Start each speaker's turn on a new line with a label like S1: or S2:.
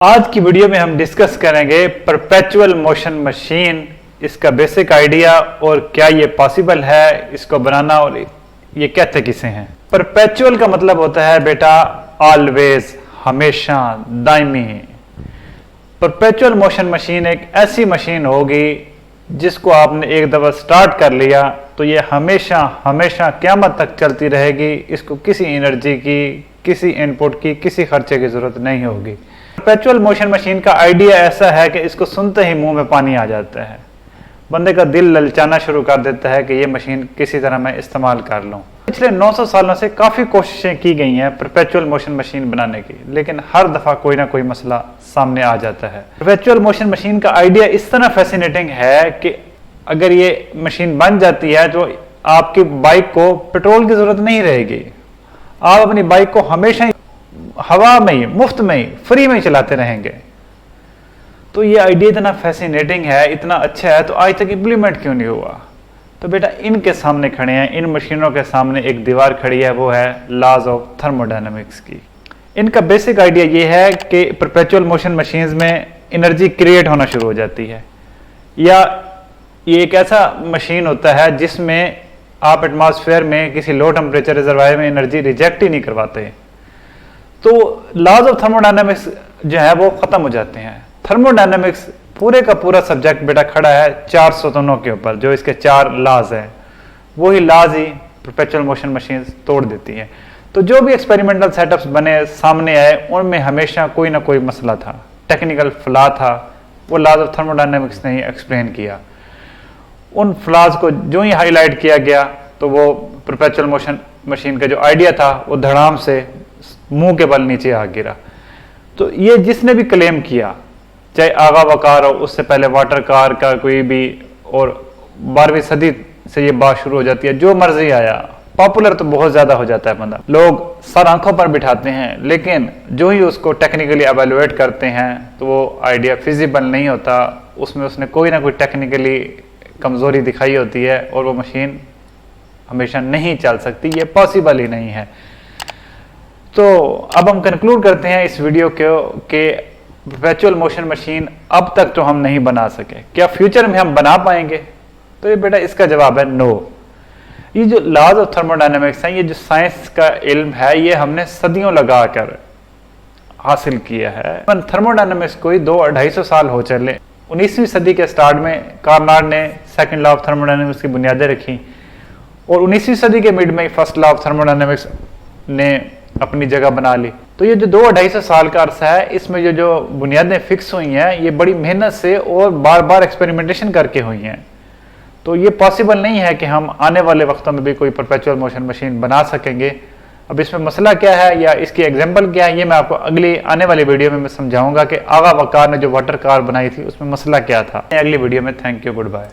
S1: आज की वीडियो में हम डिस्कस करेंगे परपेचुअल मोशन मशीन, इसका बेसिक आइडिया और क्या ये पॉसिबल है इसको बनाना और ये कहते किसे हैं। परपेचुअल का मतलब होता है बेटा ऑलवेज, हमेशा, दायमी। परपेचुअल मोशन मशीन एक ऐसी मशीन होगी जिसको आपने एक दफा स्टार्ट कर लिया तो ये हमेशा हमेशा क़यामत तक चलती रहेगी। इसको किसी एनर्जी की, किसी इनपुट की, किसी खर्चे की जरूरत नहीं होगी। परपेचुअल मोशन मशीन का आइडिया ऐसा है कि इसको सुनते ही मुंह में पानी आ जाता है, बंदे का दिल ललचाना शुरू कर देता है कि ये मशीन किसी तरह मैं इस्तेमाल कर लूं। पिछले 900 सालों से काफ़ी कोशिशें की गई हैं परपेचुअल मोशन मशीन बनाने की, लेकिन हर दफ़ा कोई ना कोई मसला सामने आ जाता है। परपेचुअल मोशन मशीन का आइडिया इस तरह फैसिनेटिंग है कि अगर ये मशीन बन जाती है तो आपकी बाइक को पेट्रोल की ज़रूरत नहीं रहेगी। आप अपनी बाइक को हमेशा हवा में ही, मुफ्त में ही, फ्री में ही चलाते रहेंगे। तो ये आइडिया इतना फैसिनेटिंग है, इतना अच्छा है, तो आज तक इम्प्लीमेंट क्यों नहीं हुआ? तो बेटा इनके सामने खड़े हैं, इन मशीनों के सामने एक दीवार खड़ी है, वो है लॉज ऑफ थर्मोडायनामिक्स की। इनका बेसिक आइडिया ये है कि परपेचुअल मोशन मशीन्स में एनर्जी क्रिएट होना शुरू हो जाती है, या ये एक ऐसा मशीन होता है जिसमें आप एटमॉस्फेयर में किसी लो टेम्परेचर रिजर्वायर में एनर्जी रिजेक्ट ही नहीं करवाते, तो लॉज ऑफ थर्मोडायनामिक्स जो है वो खत्म हो जाते हैं। थर्मोडायनामिक्स पूरे का पूरा सब्जेक्ट बेटा खड़ा है 4 सतहों के ऊपर, जो इसके 4 लॉज हैं, वही लॉज ही परपेचुअल मोशन मशीन तोड़ देती हैं। तो जो भी एक्सपेरिमेंटल सेटअप्स बने सामने आए उनमें हमेशा कोई ना कोई मसला था, टेक्निकल फ्लॉ था, वो लॉज ऑफ थर्मोडायनामिक्स ने ही एक्सप्लेन किया। उन फ्लॉज को जो ही हाईलाइट किया गया तो वो परपेचुअल मोशन मशीन का जो आइडिया था वो धड़ाम से मुंह के बल नीचे आ गिरा। तो ये जिसने भी क्लेम किया, चाहे आगा वकार हो, उससे पहले वाटर कार का कोई भी, और 12वीं सदी से ये बात शुरू हो जाती है, जो मर्जी आया, पॉपुलर तो बहुत ज्यादा हो जाता है बंदा, लोग सर आंखों पर बिठाते हैं, लेकिन जो ही उसको टेक्निकली एवेलुएट करते हैं तो वो आइडिया फिजिबल नहीं होता, उसमें उसने कोई ना कोई टेक्निकली कमजोरी दिखाई होती है और वो मशीन हमेशा नहीं चल सकती, ये पॉसिबल ही नहीं है। तो अब हम कंक्लूड करते हैं इस वीडियो को कि परपेचुअल मोशन मशीन अब तक तो हम नहीं बना सके, क्या फ्यूचर में हम बना पाएंगे? तो ये बेटा इसका जवाब है नो। ये जो लॉज ऑफ थर्मोडायनामिक्स है, ये जो साइंस का इल्म है, ये हमने सदियों लगाकर हासिल किया है। थर्मोडायनामिक्स कोई 200-250 साल हो चले। 19वीं सदी के स्टार्ट में कार्नाड ने सेकंड लॉ ऑफ थर्मोडायनामिक्स की बुनियादें रखी, और 19वीं सदी के मिड में फर्स्ट लॉ ऑफ थर्मोडायनामिक्स ने अपनी जगह बना ली। तो ये जो 200-250 साल का अरसा है, इसमें जो बुनियादें फिक्स हुई हैं, ये बड़ी मेहनत से और बार बार एक्सपेरिमेंटेशन करके हुई हैं। तो ये पॉसिबल नहीं है कि हम आने वाले वक्तों में भी कोई परपेचुअल मोशन मशीन बना सकेंगे। अब इसमें मसला क्या है या इसकी एग्जाम्पल क्या है, ये मैं आपको अगली आने वाली वीडियो में मैं समझाऊंगा कि आगा वकार ने जो वाटर कार बनाई थी उसमें मसला क्या था। अगली वीडियो में। Thank you, good bye.